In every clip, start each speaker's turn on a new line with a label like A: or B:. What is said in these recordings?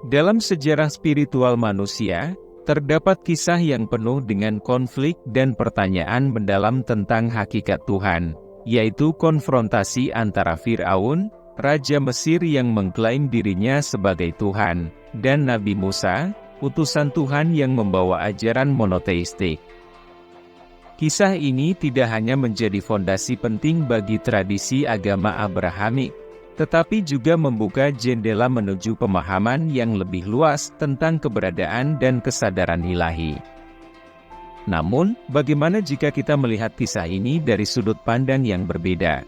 A: Dalam sejarah spiritual manusia, terdapat kisah yang penuh dengan konflik dan pertanyaan mendalam tentang hakikat Tuhan, yaitu konfrontasi antara Fir'aun, Raja Mesir yang mengklaim dirinya sebagai Tuhan, dan Nabi Musa, utusan Tuhan yang membawa ajaran monoteistik. Kisah ini tidak hanya menjadi fondasi penting bagi tradisi agama Abrahamik, tetapi juga membuka jendela menuju pemahaman yang lebih luas tentang keberadaan dan kesadaran ilahi. Namun, bagaimana jika kita melihat kisah ini dari sudut pandang yang berbeda?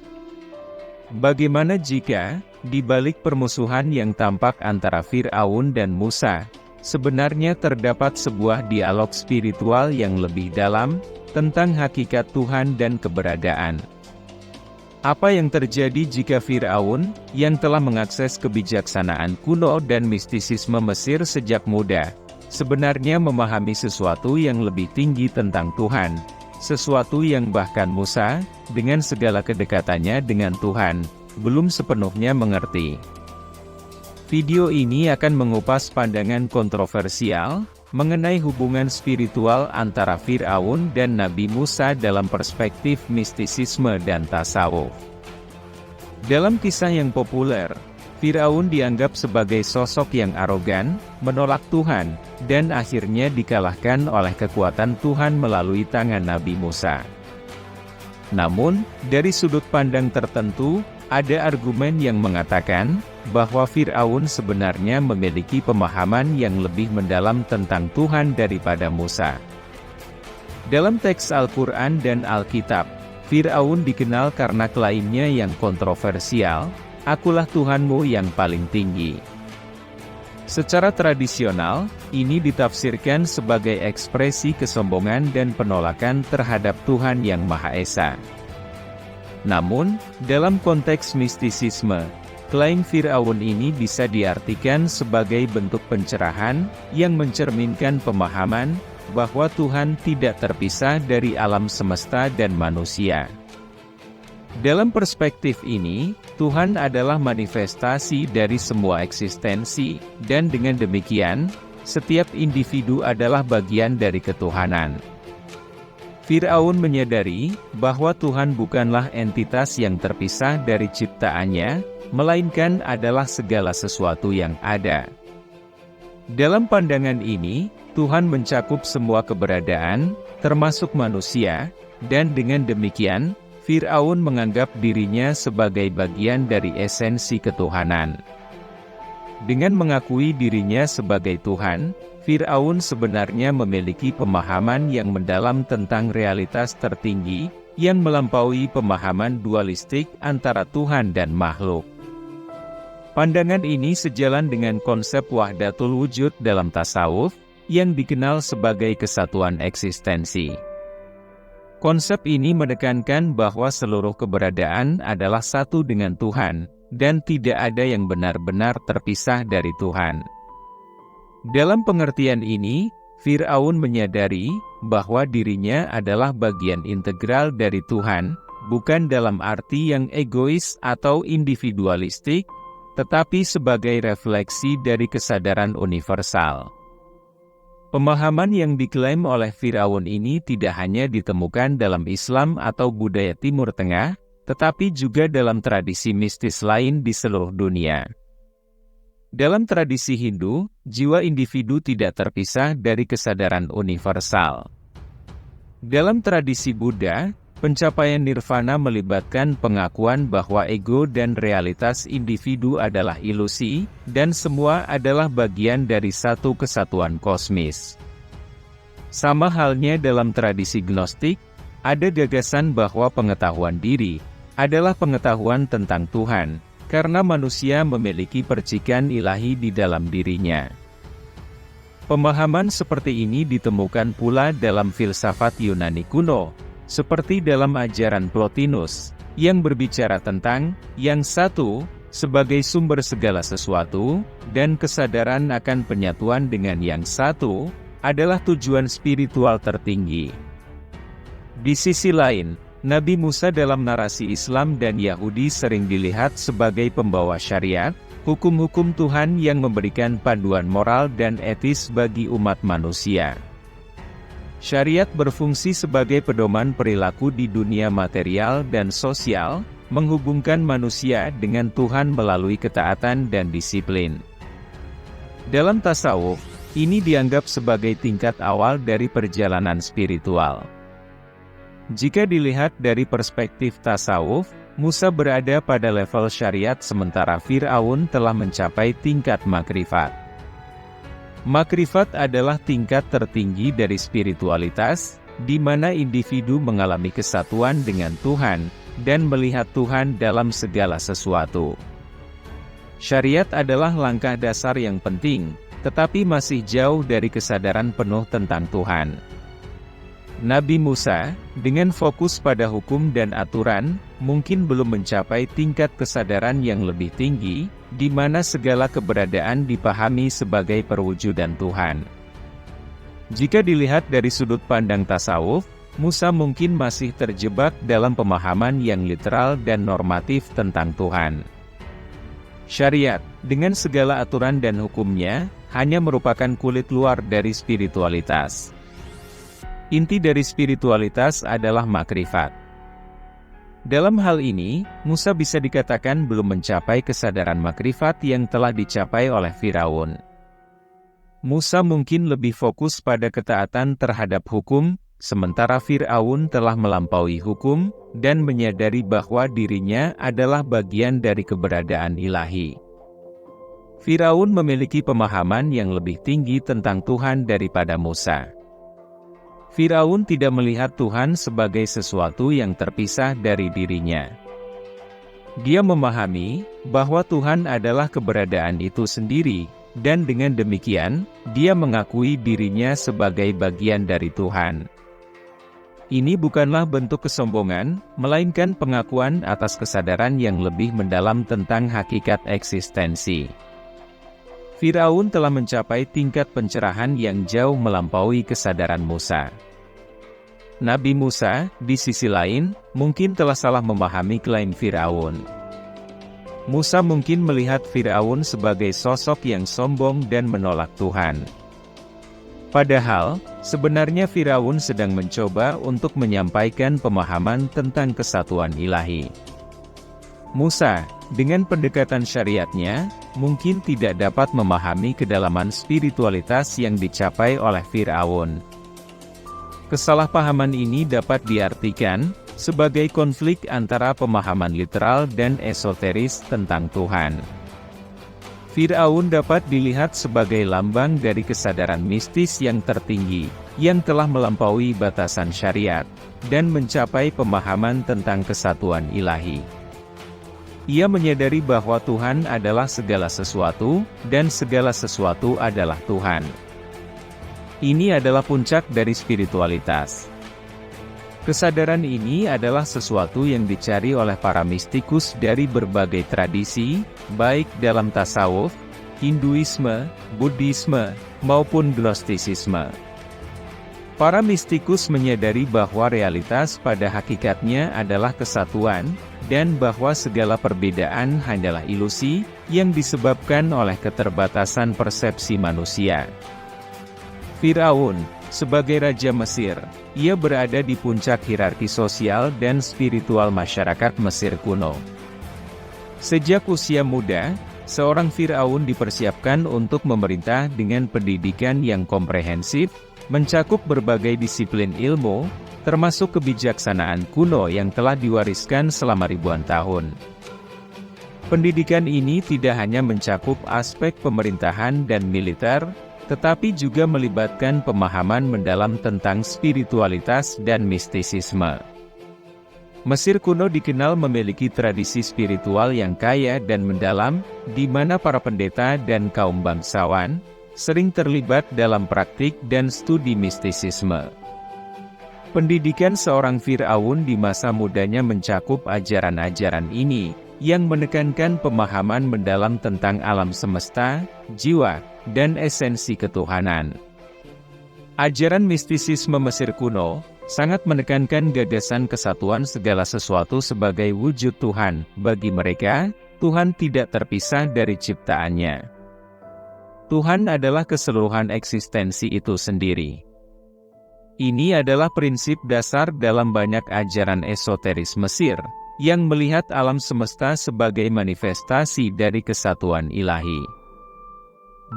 A: Bagaimana jika, di balik permusuhan yang tampak antara Fir'aun dan Musa, sebenarnya terdapat sebuah dialog spiritual yang lebih dalam tentang hakikat Tuhan dan keberadaan? Apa yang terjadi jika Fir'aun, yang telah mengakses kebijaksanaan kuno dan mistisisme Mesir sejak muda, sebenarnya memahami sesuatu yang lebih tinggi tentang Tuhan, sesuatu yang bahkan Musa, dengan segala kedekatannya dengan Tuhan, belum sepenuhnya mengerti? Video ini akan mengupas pandangan kontroversial mengenai hubungan spiritual antara Fir'aun dan Nabi Musa dalam perspektif mistisisme dan tasawuf. Dalam kisah yang populer, Fir'aun dianggap sebagai sosok yang arogan, menolak Tuhan, dan akhirnya dikalahkan oleh kekuatan Tuhan melalui tangan Nabi Musa. Namun, dari sudut pandang tertentu, ada argumen yang mengatakan bahwa Fir'aun sebenarnya memiliki pemahaman yang lebih mendalam tentang Tuhan daripada Musa. Dalam teks Al-Quran dan Alkitab, Fir'aun dikenal karena klaimnya yang kontroversial, "Akulah Tuhanmu yang paling tinggi." Secara tradisional, ini ditafsirkan sebagai ekspresi kesombongan dan penolakan terhadap Tuhan yang Maha Esa. Namun, dalam konteks mistisisme, klaim Fir'aun ini bisa diartikan sebagai bentuk pencerahan yang mencerminkan pemahaman bahwa Tuhan tidak terpisah dari alam semesta dan manusia. Dalam perspektif ini, Tuhan adalah manifestasi dari semua eksistensi, dan dengan demikian, setiap individu adalah bagian dari ketuhanan. Fir'aun menyadari bahwa Tuhan bukanlah entitas yang terpisah dari ciptaannya, melainkan adalah segala sesuatu yang ada. Dalam pandangan ini, Tuhan mencakup semua keberadaan, termasuk manusia, dan dengan demikian, Fir'aun menganggap dirinya sebagai bagian dari esensi ketuhanan. Dengan mengakui dirinya sebagai Tuhan, Fir'aun sebenarnya memiliki pemahaman yang mendalam tentang realitas tertinggi, yang melampaui pemahaman dualistik antara Tuhan dan makhluk. Pandangan ini sejalan dengan konsep wahdatul wujud dalam tasawuf, yang dikenal sebagai kesatuan eksistensi. Konsep ini menekankan bahwa seluruh keberadaan adalah satu dengan Tuhan, dan tidak ada yang benar-benar terpisah dari Tuhan. Dalam pengertian ini, Fir'aun menyadari bahwa dirinya adalah bagian integral dari Tuhan, bukan dalam arti yang egois atau individualistik, tetapi sebagai refleksi dari kesadaran universal. Pemahaman yang diklaim oleh Fir'aun ini tidak hanya ditemukan dalam Islam atau budaya Timur Tengah, tetapi juga dalam tradisi mistis lain di seluruh dunia. Dalam tradisi Hindu, jiwa individu tidak terpisah dari kesadaran universal. Dalam tradisi Buddha, pencapaian nirvana melibatkan pengakuan bahwa ego dan realitas individu adalah ilusi, dan semua adalah bagian dari satu kesatuan kosmis. Sama halnya dalam tradisi Gnostik, ada gagasan bahwa pengetahuan diri adalah pengetahuan tentang Tuhan, karena manusia memiliki percikan ilahi di dalam dirinya. Pemahaman seperti ini ditemukan pula dalam filsafat Yunani kuno, seperti dalam ajaran Plotinus, yang berbicara tentang yang satu sebagai sumber segala sesuatu, dan kesadaran akan penyatuan dengan yang satu adalah tujuan spiritual tertinggi. Di sisi lain, Nabi Musa dalam narasi Islam dan Yahudi sering dilihat sebagai pembawa syariat, hukum-hukum Tuhan yang memberikan panduan moral dan etis bagi umat manusia. Syariat berfungsi sebagai pedoman perilaku di dunia material dan sosial, menghubungkan manusia dengan Tuhan melalui ketaatan dan disiplin. Dalam tasawuf, ini dianggap sebagai tingkat awal dari perjalanan spiritual. Jika dilihat dari perspektif tasawuf, Musa berada pada level syariat sementara Fir'aun telah mencapai tingkat makrifat. Makrifat adalah tingkat tertinggi dari spiritualitas, di mana individu mengalami kesatuan dengan Tuhan, dan melihat Tuhan dalam segala sesuatu. Syariat adalah langkah dasar yang penting, tetapi masih jauh dari kesadaran penuh tentang Tuhan. Nabi Musa, dengan fokus pada hukum dan aturan, mungkin belum mencapai tingkat kesadaran yang lebih tinggi, di mana segala keberadaan dipahami sebagai perwujudan Tuhan. Jika dilihat dari sudut pandang tasawuf, Musa mungkin masih terjebak dalam pemahaman yang literal dan normatif tentang Tuhan. Syariat, dengan segala aturan dan hukumnya, hanya merupakan kulit luar dari spiritualitas. Inti dari spiritualitas adalah makrifat. Dalam hal ini, Musa bisa dikatakan belum mencapai kesadaran makrifat yang telah dicapai oleh Firaun. Musa mungkin lebih fokus pada ketaatan terhadap hukum, sementara Fir'aun telah melampaui hukum, dan menyadari bahwa dirinya adalah bagian dari keberadaan ilahi. Firaun memiliki pemahaman yang lebih tinggi tentang Tuhan daripada Musa. Firaun tidak melihat Tuhan sebagai sesuatu yang terpisah dari dirinya. Dia memahami bahwa Tuhan adalah keberadaan itu sendiri, dan dengan demikian, dia mengakui dirinya sebagai bagian dari Tuhan. Ini bukanlah bentuk kesombongan, melainkan pengakuan atas kesadaran yang lebih mendalam tentang hakikat eksistensi. Firaun telah mencapai tingkat pencerahan yang jauh melampaui kesadaran Musa. Nabi Musa, di sisi lain, mungkin telah salah memahami klaim Firaun. Musa mungkin melihat Firaun sebagai sosok yang sombong dan menolak Tuhan. Padahal, sebenarnya Firaun sedang mencoba untuk menyampaikan pemahaman tentang kesatuan ilahi. Musa, dengan pendekatan syariatnya, mungkin tidak dapat memahami kedalaman spiritualitas yang dicapai oleh Firaun. Kesalahpahaman ini dapat diartikan sebagai konflik antara pemahaman literal dan esoteris tentang Tuhan. Fir'aun dapat dilihat sebagai lambang dari kesadaran mistis yang tertinggi, yang telah melampaui batasan syariat, dan mencapai pemahaman tentang kesatuan ilahi. Ia menyadari bahwa Tuhan adalah segala sesuatu, dan segala sesuatu adalah Tuhan. Ini adalah puncak dari spiritualitas. Kesadaran ini adalah sesuatu yang dicari oleh para mistikus dari berbagai tradisi, baik dalam tasawuf, Hinduisme, Buddhisme, maupun Gnostisisme. Para mistikus menyadari bahwa realitas pada hakikatnya adalah kesatuan, dan bahwa segala perbedaan hanyalah ilusi, yang disebabkan oleh keterbatasan persepsi manusia. Fir'aun, sebagai Raja Mesir, ia berada di puncak hierarki sosial dan spiritual masyarakat Mesir kuno. Sejak usia muda, seorang Fir'aun dipersiapkan untuk memerintah dengan pendidikan yang komprehensif, mencakup berbagai disiplin ilmu, termasuk kebijaksanaan kuno yang telah diwariskan selama ribuan tahun. Pendidikan ini tidak hanya mencakup aspek pemerintahan dan militer, tetapi juga melibatkan pemahaman mendalam tentang spiritualitas dan mistisisme. Mesir kuno dikenal memiliki tradisi spiritual yang kaya dan mendalam, di mana para pendeta dan kaum bangsawan sering terlibat dalam praktik dan studi mistisisme. Pendidikan seorang Fir'aun di masa mudanya mencakup ajaran-ajaran ini, yang menekankan pemahaman mendalam tentang alam semesta, jiwa, dan esensi ketuhanan. Ajaran mistisisme Mesir kuno sangat menekankan gagasan kesatuan segala sesuatu sebagai wujud Tuhan. Bagi mereka, Tuhan tidak terpisah dari ciptaannya. Tuhan adalah keseluruhan eksistensi itu sendiri. Ini adalah prinsip dasar dalam banyak ajaran esoteris Mesir, yang melihat alam semesta sebagai manifestasi dari kesatuan ilahi.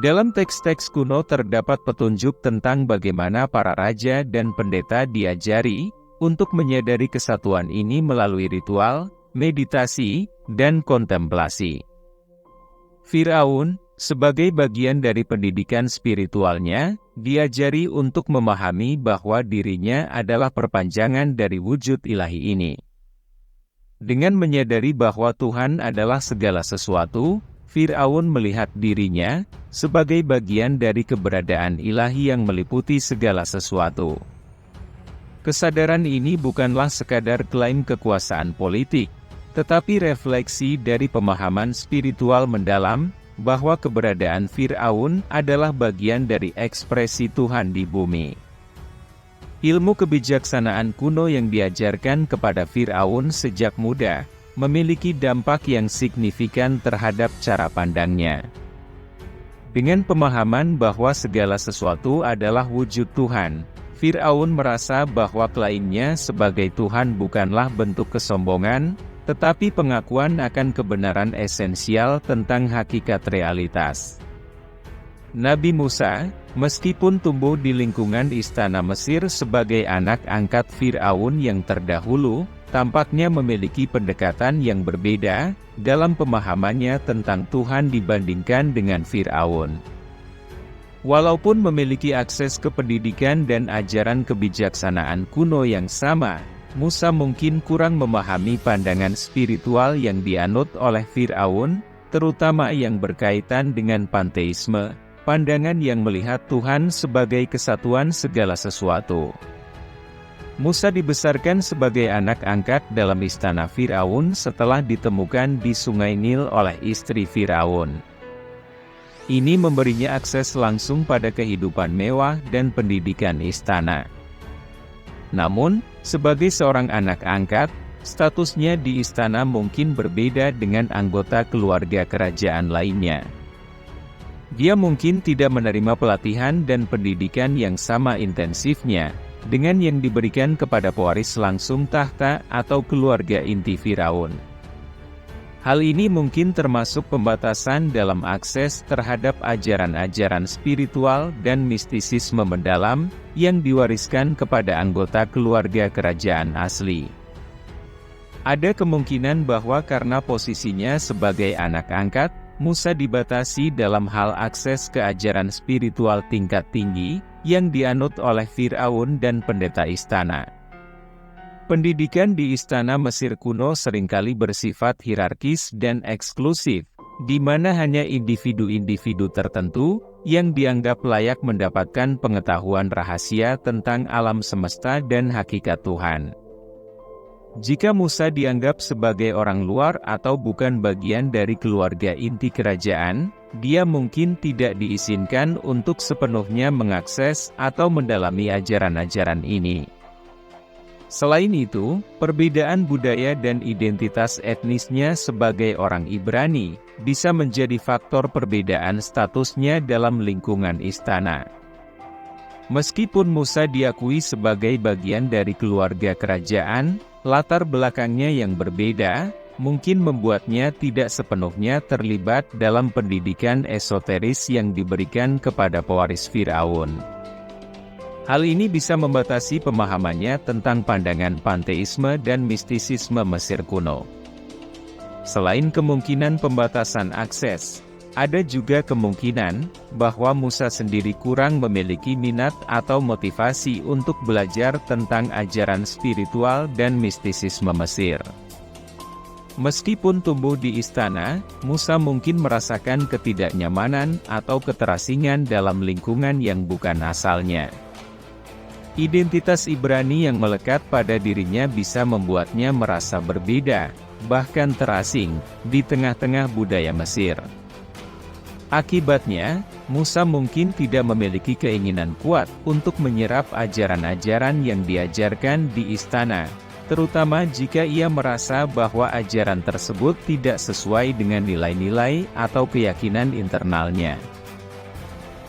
A: Dalam teks-teks kuno terdapat petunjuk tentang bagaimana para raja dan pendeta diajari untuk menyadari kesatuan ini melalui ritual, meditasi, dan kontemplasi. Firaun, sebagai bagian dari pendidikan spiritualnya, diajari untuk memahami bahwa dirinya adalah perpanjangan dari wujud ilahi ini. Dengan menyadari bahwa Tuhan adalah segala sesuatu, Firaun melihat dirinya sebagai bagian dari keberadaan ilahi yang meliputi segala sesuatu. Kesadaran ini bukanlah sekadar klaim kekuasaan politik, tetapi refleksi dari pemahaman spiritual mendalam bahwa keberadaan Firaun adalah bagian dari ekspresi Tuhan di bumi. Ilmu kebijaksanaan kuno yang diajarkan kepada Firaun sejak muda memiliki dampak yang signifikan terhadap cara pandangnya. Dengan pemahaman bahwa segala sesuatu adalah wujud Tuhan, Firaun merasa bahwa klaimnya sebagai Tuhan bukanlah bentuk kesombongan, tetapi pengakuan akan kebenaran esensial tentang hakikat realitas. Nabi Musa, meskipun tumbuh di lingkungan istana Mesir sebagai anak angkat Firaun yang terdahulu, tampaknya memiliki pendekatan yang berbeda dalam pemahamannya tentang Tuhan dibandingkan dengan Firaun. Walaupun memiliki akses ke pendidikan dan ajaran kebijaksanaan kuno yang sama, Musa mungkin kurang memahami pandangan spiritual yang dianut oleh Firaun, terutama yang berkaitan dengan panteisme, pandangan yang melihat Tuhan sebagai kesatuan segala sesuatu. Musa dibesarkan sebagai anak angkat dalam istana Firaun setelah ditemukan di Sungai Nil oleh istri Firaun. Ini memberinya akses langsung pada kehidupan mewah dan pendidikan istana. Namun, sebagai seorang anak angkat, statusnya di istana mungkin berbeda dengan anggota keluarga kerajaan lainnya. Dia mungkin tidak menerima pelatihan dan pendidikan yang sama intensifnya dengan yang diberikan kepada pewaris langsung tahta atau keluarga inti Firaun. Hal ini mungkin termasuk pembatasan dalam akses terhadap ajaran-ajaran spiritual dan mistisisme mendalam yang diwariskan kepada anggota keluarga kerajaan asli. Ada kemungkinan bahwa karena posisinya sebagai anak angkat, Musa dibatasi dalam hal akses ke ajaran spiritual tingkat tinggi yang dianut oleh Firaun dan pendeta istana. Pendidikan di istana Mesir kuno seringkali bersifat hierarkis dan eksklusif, di mana hanya individu-individu tertentu yang dianggap layak mendapatkan pengetahuan rahasia tentang alam semesta dan hakikat Tuhan. Jika Musa dianggap sebagai orang luar atau bukan bagian dari keluarga inti kerajaan, dia mungkin tidak diizinkan untuk sepenuhnya mengakses atau mendalami ajaran-ajaran ini. Selain itu, perbedaan budaya dan identitas etnisnya sebagai orang Ibrani bisa menjadi faktor perbedaan statusnya dalam lingkungan istana. Meskipun Musa diakui sebagai bagian dari keluarga kerajaan, latar belakangnya yang berbeda mungkin membuatnya tidak sepenuhnya terlibat dalam pendidikan esoteris yang diberikan kepada pewaris Firaun. Hal ini bisa membatasi pemahamannya tentang pandangan panteisme dan mistisisme Mesir kuno. Selain kemungkinan pembatasan akses, ada juga kemungkinan bahwa Musa sendiri kurang memiliki minat atau motivasi untuk belajar tentang ajaran spiritual dan mistisisme Mesir. Meskipun tumbuh di istana, Musa mungkin merasakan ketidaknyamanan atau keterasingan dalam lingkungan yang bukan asalnya. Identitas Ibrani yang melekat pada dirinya bisa membuatnya merasa berbeda, bahkan terasing, di tengah-tengah budaya Mesir. Akibatnya, Musa mungkin tidak memiliki keinginan kuat untuk menyerap ajaran-ajaran yang diajarkan di istana, terutama jika ia merasa bahwa ajaran tersebut tidak sesuai dengan nilai-nilai atau keyakinan internalnya.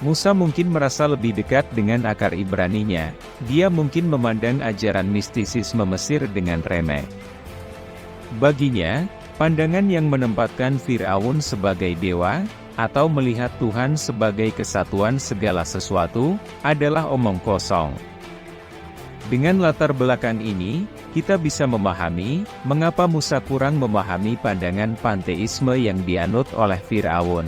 A: Musa mungkin merasa lebih dekat dengan akar Ibraninya. Dia mungkin memandang ajaran mistisisme Mesir dengan remeh. Baginya, pandangan yang menempatkan Firaun sebagai dewa, atau melihat Tuhan sebagai kesatuan segala sesuatu, adalah omong kosong. Dengan latar belakang ini, kita bisa memahami mengapa Musa kurang memahami pandangan panteisme yang dianut oleh Firaun.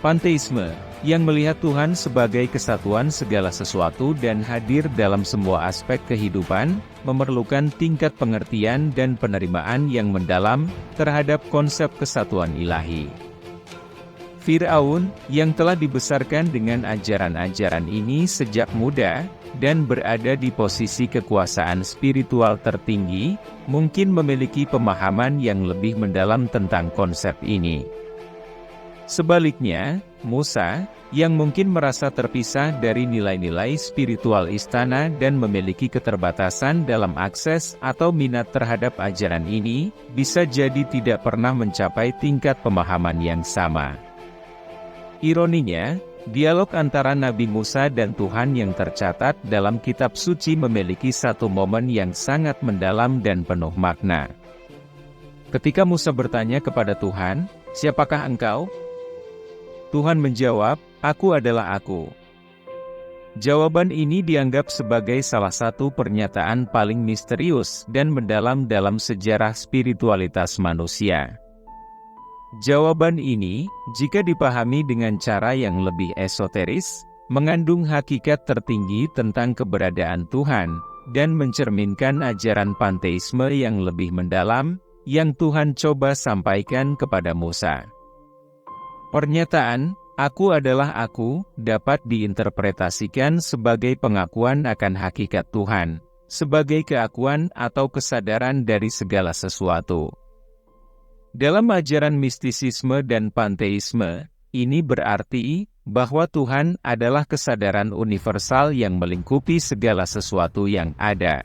A: Panteisme, yang melihat Tuhan sebagai kesatuan segala sesuatu dan hadir dalam semua aspek kehidupan, memerlukan tingkat pengertian dan penerimaan yang mendalam terhadap konsep kesatuan ilahi. Firaun, yang telah dibesarkan dengan ajaran-ajaran ini sejak muda, dan berada di posisi kekuasaan spiritual tertinggi, mungkin memiliki pemahaman yang lebih mendalam tentang konsep ini. Sebaliknya, Musa, yang mungkin merasa terpisah dari nilai-nilai spiritual istana dan memiliki keterbatasan dalam akses atau minat terhadap ajaran ini, bisa jadi tidak pernah mencapai tingkat pemahaman yang sama. Ironinya, dialog antara Nabi Musa dan Tuhan yang tercatat dalam kitab suci memiliki satu momen yang sangat mendalam dan penuh makna. Ketika Musa bertanya kepada Tuhan, "Siapakah engkau?" Tuhan menjawab, "Aku adalah Aku." Jawaban ini dianggap sebagai salah satu pernyataan paling misterius dan mendalam dalam sejarah spiritualitas manusia. Jawaban ini, jika dipahami dengan cara yang lebih esoteris, mengandung hakikat tertinggi tentang keberadaan Tuhan, dan mencerminkan ajaran panteisme yang lebih mendalam, yang Tuhan coba sampaikan kepada Musa. Pernyataan, "Aku adalah Aku," dapat diinterpretasikan sebagai pengakuan akan hakikat Tuhan, sebagai keakuan atau kesadaran dari segala sesuatu. Dalam ajaran mistisisme dan panteisme, ini berarti bahwa Tuhan adalah kesadaran universal yang melingkupi segala sesuatu yang ada.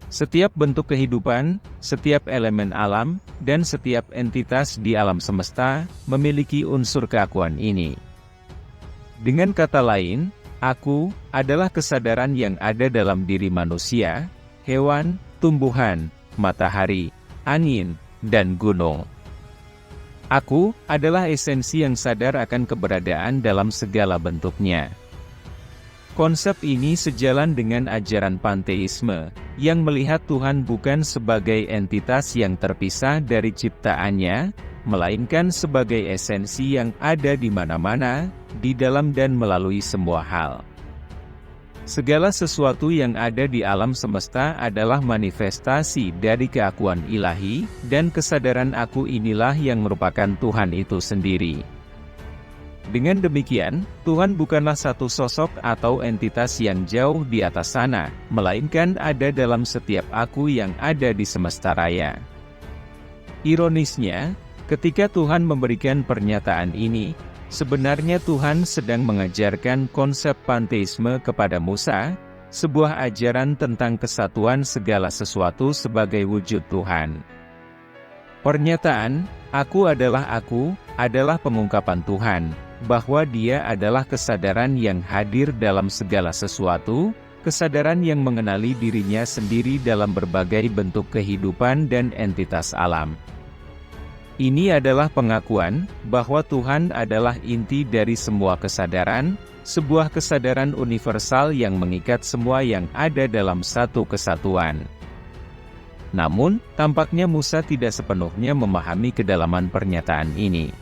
A: Setiap bentuk kehidupan, setiap elemen alam, dan setiap entitas di alam semesta memiliki unsur keakuan ini. Dengan kata lain, Aku adalah kesadaran yang ada dalam diri manusia, hewan, tumbuhan, matahari, angin, dan gunung. Aku adalah esensi yang sadar akan keberadaan dalam segala bentuknya. Konsep ini sejalan dengan ajaran panteisme, yang melihat Tuhan bukan sebagai entitas yang terpisah dari ciptaannya, melainkan sebagai esensi yang ada di mana-mana, di dalam dan melalui semua hal. Segala sesuatu yang ada di alam semesta adalah manifestasi dari keakuan ilahi, dan kesadaran Aku inilah yang merupakan Tuhan itu sendiri. Dengan demikian, Tuhan bukanlah satu sosok atau entitas yang jauh di atas sana, melainkan ada dalam setiap aku yang ada di semesta raya. Ironisnya, ketika Tuhan memberikan pernyataan ini, sebenarnya Tuhan sedang mengajarkan konsep panteisme kepada Musa, sebuah ajaran tentang kesatuan segala sesuatu sebagai wujud Tuhan. Pernyataan, "Aku adalah Aku," adalah pengungkapan Tuhan, bahwa Dia adalah kesadaran yang hadir dalam segala sesuatu, kesadaran yang mengenali dirinya sendiri dalam berbagai bentuk kehidupan dan entitas alam. Ini adalah pengakuan bahwa Tuhan adalah inti dari semua kesadaran, sebuah kesadaran universal yang mengikat semua yang ada dalam satu kesatuan. Namun, tampaknya Musa tidak sepenuhnya memahami kedalaman pernyataan ini.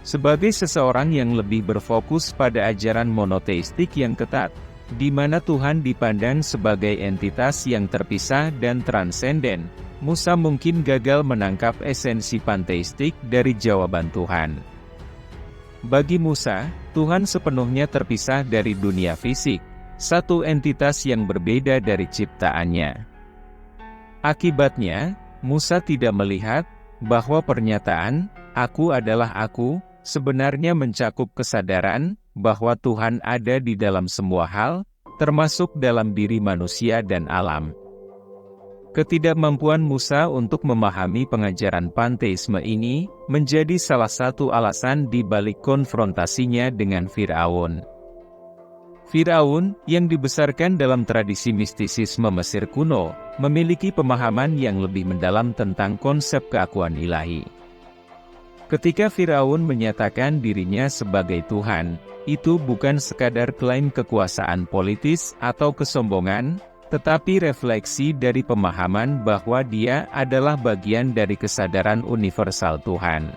A: Sebagai seseorang yang lebih berfokus pada ajaran monoteistik yang ketat, di mana Tuhan dipandang sebagai entitas yang terpisah dan transenden, Musa mungkin gagal menangkap esensi panteistik dari jawaban Tuhan. Bagi Musa, Tuhan sepenuhnya terpisah dari dunia fisik, satu entitas yang berbeda dari ciptaannya. Akibatnya, Musa tidak melihat bahwa pernyataan, "Aku adalah Aku," sebenarnya mencakup kesadaran bahwa Tuhan ada di dalam semua hal, termasuk dalam diri manusia dan alam, Ketidakmampuan Musa untuk memahami pengajaran panteisme ini menjadi salah satu alasan di balik konfrontasinya dengan Firaun. Firaun, yang dibesarkan dalam tradisi mistisisme Mesir kuno, memiliki pemahaman yang lebih mendalam tentang konsep keakuan ilahi. Ketika Firaun menyatakan dirinya sebagai Tuhan, itu bukan sekadar klaim kekuasaan politis atau kesombongan, tetapi refleksi dari pemahaman bahwa dia adalah bagian dari kesadaran universal Tuhan.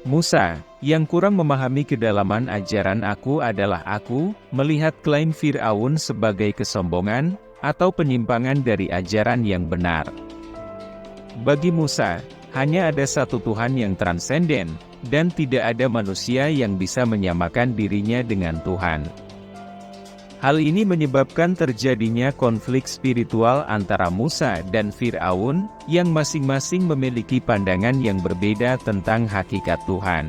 A: Musa, yang kurang memahami kedalaman ajaran "aku adalah aku", melihat klaim Firaun sebagai kesombongan atau penyimpangan dari ajaran yang benar. Bagi Musa, hanya ada satu Tuhan yang transenden, dan tidak ada manusia yang bisa menyamakan dirinya dengan Tuhan. Hal ini menyebabkan terjadinya konflik spiritual antara Musa dan Firaun, yang masing-masing memiliki pandangan yang berbeda tentang hakikat Tuhan.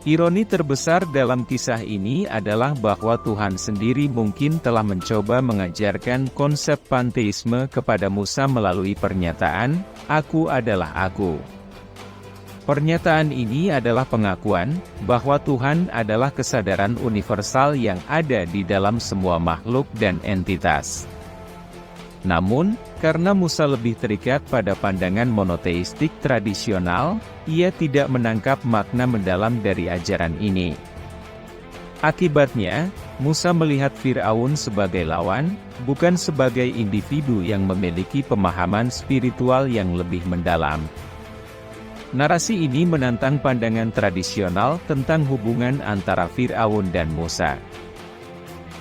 A: Ironi terbesar dalam kisah ini adalah bahwa Tuhan sendiri mungkin telah mencoba mengajarkan konsep panteisme kepada Musa melalui pernyataan, "Aku adalah aku". Pernyataan ini adalah pengakuan bahwa Tuhan adalah kesadaran universal yang ada di dalam semua makhluk dan entitas. Namun, karena Musa lebih terikat pada pandangan monoteistik tradisional, ia tidak menangkap makna mendalam dari ajaran ini. Akibatnya, Musa melihat Firaun sebagai lawan, bukan sebagai individu yang memiliki pemahaman spiritual yang lebih mendalam. Narasi ini menantang pandangan tradisional tentang hubungan antara Firaun dan Musa.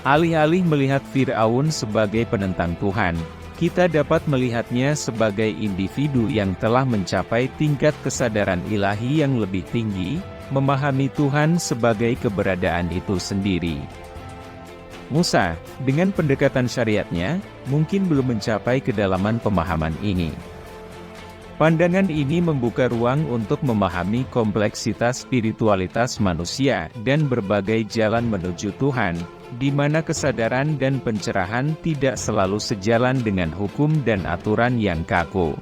A: Alih-alih melihat Firaun sebagai penentang Tuhan, kita dapat melihatnya sebagai individu yang telah mencapai tingkat kesadaran ilahi yang lebih tinggi, memahami Tuhan sebagai keberadaan itu sendiri. Musa, dengan pendekatan syariatnya, mungkin belum mencapai kedalaman pemahaman ini. Pandangan ini membuka ruang untuk memahami kompleksitas spiritualitas manusia dan berbagai jalan menuju Tuhan, di mana kesadaran dan pencerahan tidak selalu sejalan dengan hukum dan aturan yang kaku.